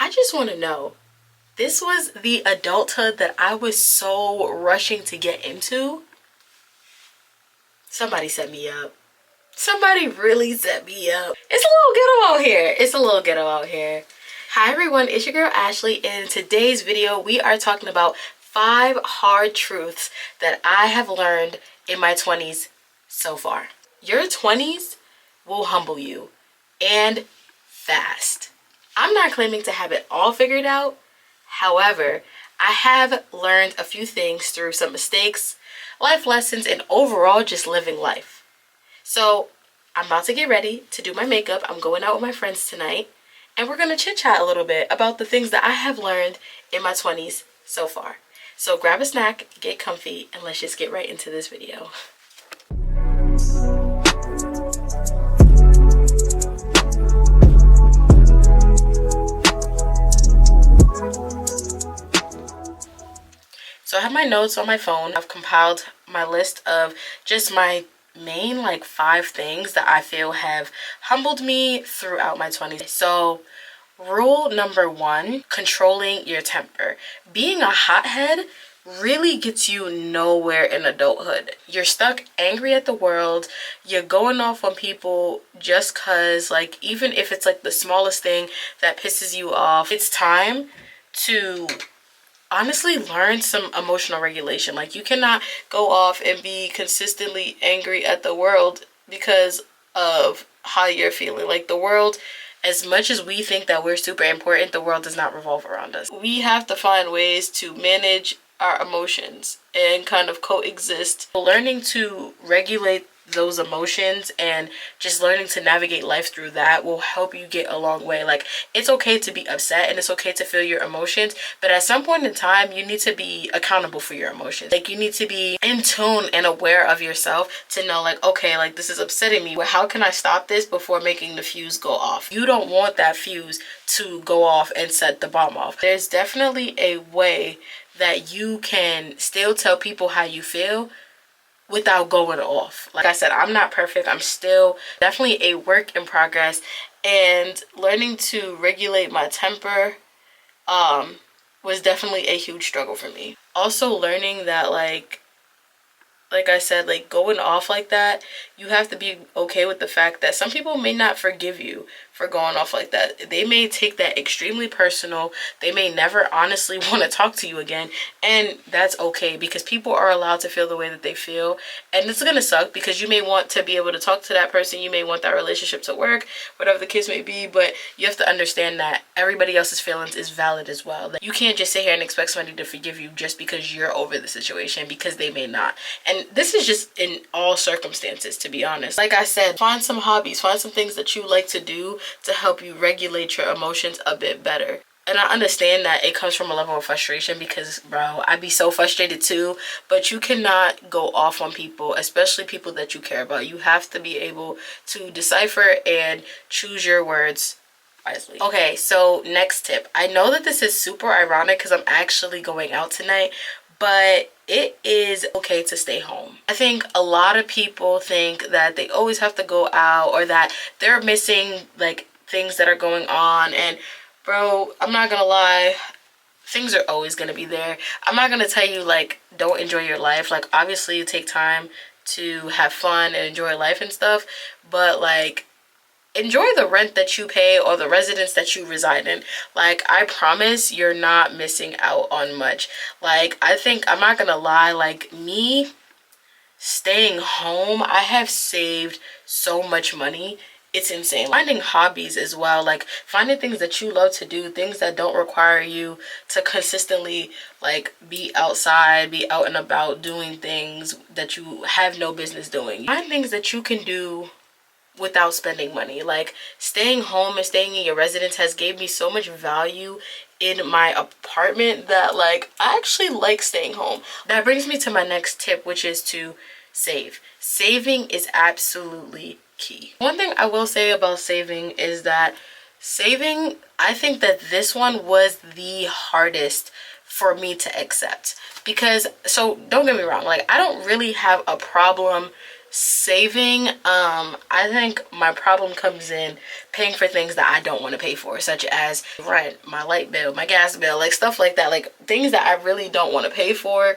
I just want to know, this was the adulthood that I was so rushing to get into. Somebody set me up. Somebody really set me up. It's a little ghetto out here. It's a little ghetto out here. Hi everyone, it's your girl Ashley, and in today's video we are talking about 5 hard truths that I have learned in my 20s so far. Your 20s will humble you, and fast. I'm not claiming to have it all figured out. However, I have learned a few things through some mistakes, life lessons, and overall just living life. So I'm about to get ready to do my makeup. I'm going out with my friends tonight, and we're gonna chit chat a little bit about the things that I have learned in my 20s so far. So grab a snack, get comfy, and let's just get right into this video. So I have my notes on my phone. I've compiled my list of just my main 5 things that I feel have humbled me throughout my 20s. So rule number 1, controlling your temper. Being a hothead really gets you nowhere in adulthood. You're stuck angry at the world. You're going off on people just cause, even if it's the smallest thing that pisses you off. It's time to honestly learn some emotional regulation. You cannot go off and be consistently angry at the world because of how you're feeling. The world, as much as we think that we're super important, the world does not revolve around us. We have to find ways to manage our emotions and kind of coexist. Learning to regulate those emotions and just learning to navigate life through that will help you get a long way. It's okay to be upset and it's okay to feel your emotions, but at some point in time you need to be accountable for your emotions. You need to be in tune and aware of yourself to know okay, this is upsetting me. How can I stop this before making the fuse go off? You don't want that fuse to go off and set the bomb off. There's definitely a way that you can still tell people how you feel without going off. Like I said, I'm not perfect. I'm still definitely a work in progress, and learning to regulate my temper was definitely a huge struggle for me. Also learning that like I said, going off like that, you have to be okay with the fact that some people may not forgive you for going off like that. They may take that extremely personal. They may never honestly want to talk to you again, and that's okay, because people are allowed to feel the way that they feel, and it's gonna suck because you may want to be able to talk to that person. You may want that relationship to work, whatever the case may be, but you have to understand that everybody else's feelings is valid as well. You can't just sit here and expect somebody to forgive you just because you're over the situation, because they may not. And this is just in all circumstances, to be honest. Like I said, find some hobbies, find some things that you like to do to help you regulate your emotions a bit better. And I understand that it comes from a level of frustration because, bro, I'd be so frustrated too. But you cannot go off on people, especially people that you care about. You have to be able to decipher and choose your words wisely. Okay, so next tip. I know that this is super ironic because I'm actually going out tonight, but it is okay to stay home. I think a lot of people think that they always have to go out, or that they're missing things that are going on. And bro, I'm not gonna lie, things are always gonna be there. I'm not gonna tell you don't enjoy your life. Obviously you take time to have fun and enjoy life and stuff, but enjoy the rent that you pay or the residence that you reside in. I promise you're not missing out on much. I think, I'm not gonna lie, me staying home, I have saved so much money. It's insane. Finding hobbies as well, finding things that you love to do, things that don't require you to consistently be outside, be out and about doing things that you have no business doing. Find things that you can do without spending money. Staying home and staying in your residence has gave me so much value in my apartment that I actually like staying home. That brings me to my next tip, which is to save. Saving is absolutely key. One thing I will say about saving is that saving, I think that this one was the hardest for me to accept, because, so don't get me wrong, I don't really have a problem Saving, I think my problem comes in paying for things that I don't want to pay for, such as rent, my light bill, my gas bill, like stuff like that. Like things that I really don't want to pay for,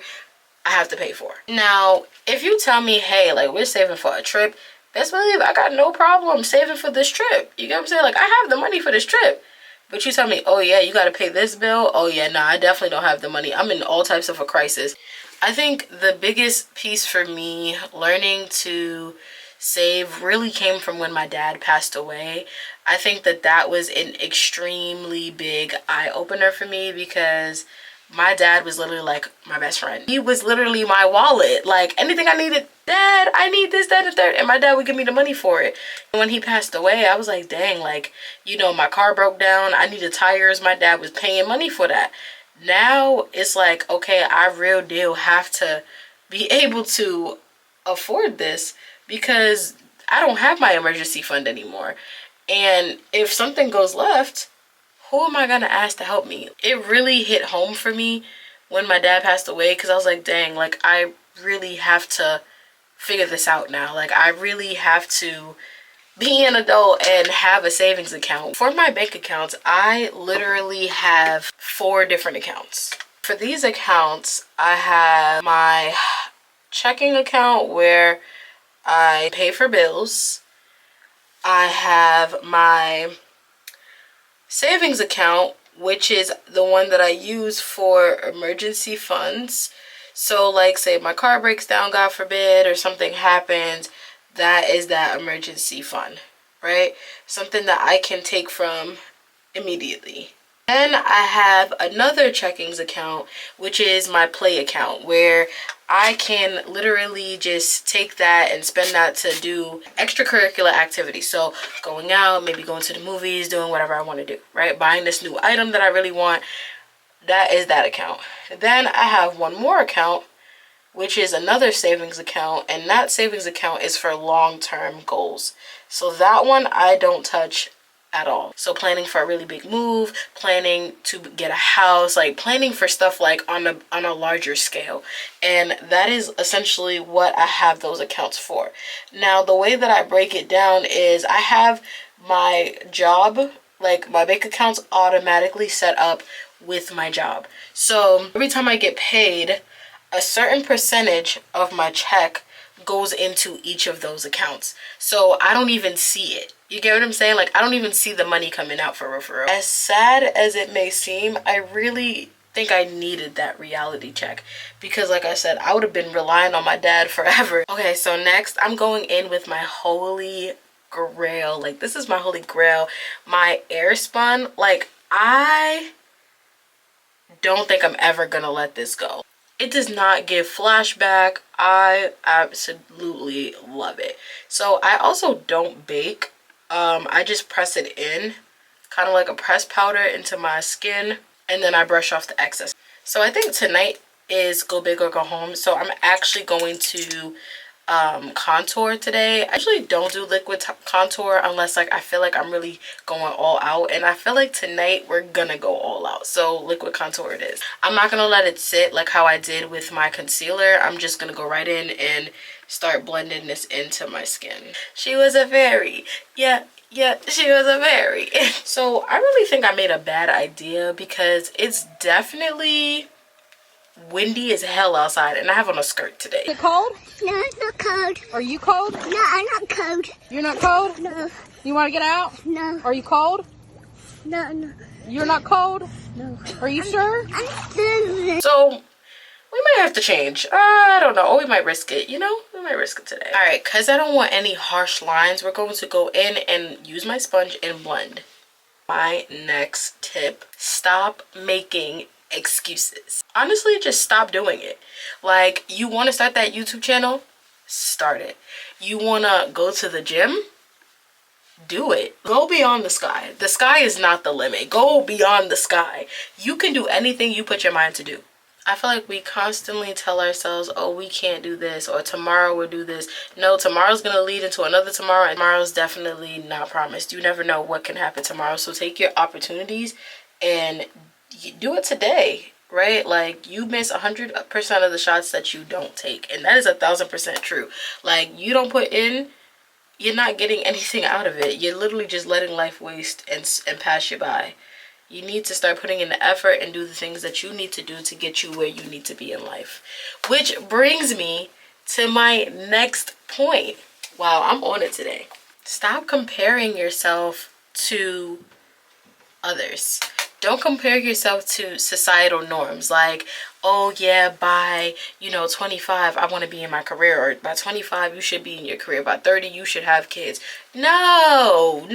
I have to pay for. Now, if you tell me, hey, like we're saving for a trip, best believe I got no problem saving for this trip. You get what I'm saying? Like I have the money for this trip. But you tell me, oh yeah, you gotta pay this bill. Oh yeah, nah, I definitely don't have the money. I'm in all types of a crisis. I think the biggest piece for me learning to save really came from when my dad passed away. I think that that was an extremely big eye-opener for me because my dad was literally like my best friend. He was literally my wallet. Like anything I needed, Dad, I need this, that, and the third. And my dad would give me the money for it. And when he passed away, I was like, dang, like, you know, my car broke down. I needed tires. My dad was paying money for that. Now it's like, okay, I real deal have to be able to afford this because I don't have my emergency fund anymore. And if something goes left, who am I gonna ask to help me? It really hit home for me when my dad passed away because I was like, dang, like I really have to figure this out now. Like I really have to be an adult and have a savings account. For my bank accounts, I literally have 4 different accounts. For these accounts, I have my checking account where I pay for bills. I have my savings account, which is the one that I use for emergency funds. So like say my car breaks down, God forbid, or something happens, that is that emergency fund, right? Something that I can take from immediately. Then I have another checkings account, which is my play account, where I can literally just take that and spend that to do extracurricular activities. So going out, maybe going to the movies, doing whatever I want to do, right? Buying this new item that I really want, that is that account. Then I have one more account, which is another savings account, and that savings account is for long-term goals. So that one I don't touch at all. So planning for a really big move, planning to get a house, like planning for stuff like on a larger scale. And that is essentially what I have those accounts for. Now, the way that I break it down is I have my job, like my bank accounts automatically set up with my job. So every time I get paid, a certain percentage of my check goes into each of those accounts. So I don't even see it. You get what I'm saying? Like I don't even see the money coming out for real. As sad as it may seem, I really think I needed that reality check because like I said, I would have been relying on my dad forever. Okay, so next I'm going in with my holy grail. Like this is my holy grail, my Airspun. Like I don't think I'm ever gonna let this go. It does not give flashback. I absolutely love it. So I also don't bake. I just press it in, kind of like a pressed powder into my skin, and then I brush off the excess. So I think tonight is go big or go home. So I'm actually going to contour today. I usually don't do liquid contour unless like I feel like I'm really going all out, and I feel like tonight we're gonna go all out. So liquid contour it is. I'm not gonna let it sit like how I did with my concealer. I'm just gonna go right in and start blending this into my skin. She was a fairy. Yeah, she was a fairy. So I really think I made a bad idea because it's definitely windy as hell outside and I have on a skirt today. Is it cold? No, it's not cold. Are you cold? No, I'm not cold. You're not cold? No. You want to get out? No. Are you cold? No. You're not cold? No. Are you sure? So we might have to change. I don't know. Or we might risk it, you know? We might risk it today. Alright, because I don't want any harsh lines, we're going to go in and use my sponge and blend. My next tip, stop making excuses. Honestly, just stop doing it. Like, you want to start that YouTube channel? Start it. You want to go to the gym? Do it. Go beyond the sky. The sky is not the limit. Go beyond the sky. You can do anything you put your mind to do. I feel like we constantly tell ourselves, oh, we can't do this, or tomorrow we'll do this. No, tomorrow's going to lead into another tomorrow, and tomorrow's definitely not promised. You never know what can happen tomorrow. So take your opportunities and do it today, right? Like, you miss 100% of the shots that you don't take, and that is 1,000% true. Like, you don't put in, you're not getting anything out of it. You're literally just letting life waste and pass you by. You need to start putting in the effort and do the things that you need to do to get you where you need to be in life. Which brings me to my next point. Wow, I'm on it today. Stop comparing yourself to others. Don't compare yourself to societal norms. Like, oh yeah, by 25 I want to be in my career, or by 25 you should be in your career, by 30 you should have kids. No,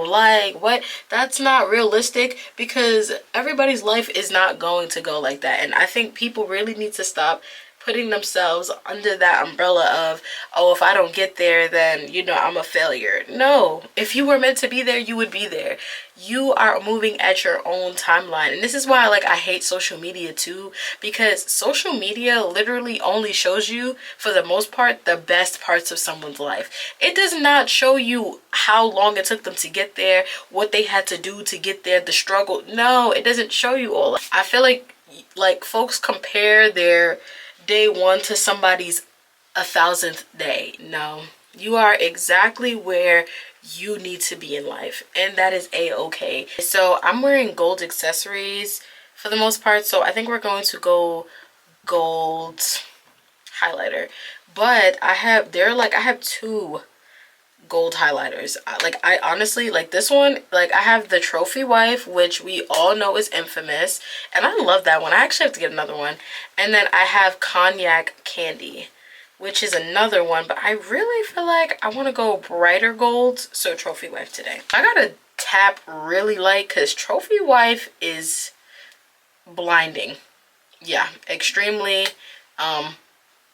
like, what? That's not realistic, because everybody's life is not going to go like that. And I think people really need to stop putting themselves under that umbrella of, oh, if I don't get there, then I'm a failure. No, if you were meant to be there, you would be there. You are moving at your own timeline. And this is why, like, I hate social media too, because social media literally only shows you, for the most part, the best parts of someone's life. It does not show you how long it took them to get there, what they had to do to get there, the struggle. No, it doesn't show you all. I feel like folks compare their day one to somebody's 1,000th day. No, you are exactly where you need to be in life, and that is a-okay. So I'm wearing gold accessories for the most part, so I think we're going to go gold highlighter. But I have two gold highlighters. I honestly, like, this one, like, I have the Trophy Wife, which we all know is infamous, and I love that one. I actually have to get another one. And then I have Cognac Candy, which is another one, but I really feel like I want to go brighter golds, so Trophy Wife today. I gotta tap really light because Trophy Wife is blinding. Yeah, extremely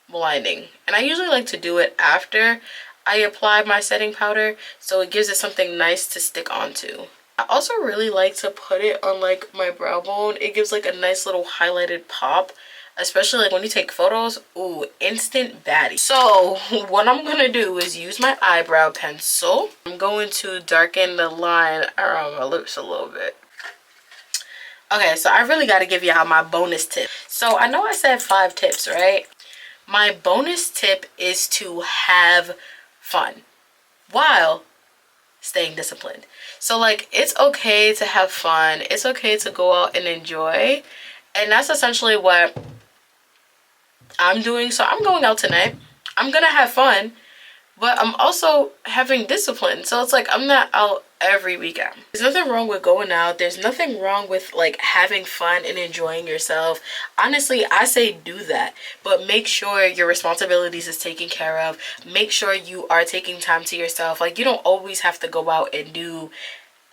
blinding. And I usually like to do it after I apply my setting powder, so it gives it something nice to stick onto. I also really like to put it on, like, my brow bone. It gives, like, a nice little highlighted pop, especially, like, when you take photos. Ooh, instant baddie. So what I'm gonna do is use my eyebrow pencil. I'm going to darken the line around my lips a little bit. Okay, so I really got to give y'all my bonus tip. So I know I said 5 tips, right? My bonus tip is to have fun while staying disciplined. So, like, it's okay to have fun. It's okay to go out and enjoy. And that's essentially what I'm doing. So I'm going out tonight. I'm gonna have fun, but I'm also having discipline. So it's like I'm not out every weekend. There's nothing wrong with going out. There's nothing wrong with, like, having fun and enjoying yourself. Honestly, I say do that, but make sure your responsibilities is taken care of. Make sure you are taking time to yourself. Like, you don't always have to go out and do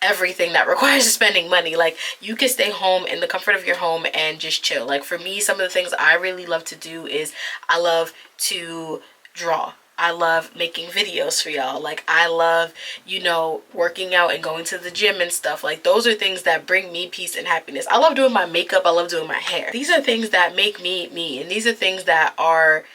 everything that requires spending money. Like, you can stay home in the comfort of your home and just chill. Like, for me, some of the things I really love to do is I love to draw. I love making videos for y'all. Like, I love, working out and going to the gym and stuff. Like, those are things that bring me peace and happiness. I love doing my makeup. I love doing my hair. These are things that make me me, and these are things that are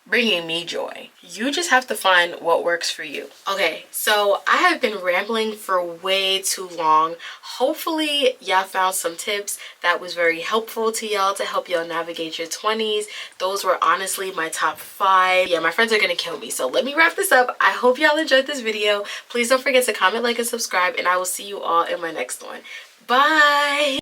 bringing me joy. You just have to find what works for you. Okay, so I have been rambling for way too long. Hopefully y'all found some tips that was very helpful to y'all to help y'all navigate your 20s. Those were honestly my top 5. Yeah, my friends are gonna kill me, so let me wrap this up. I hope y'all enjoyed this video. Please don't forget to comment, like, and subscribe, and I will see you all in my next one. Bye.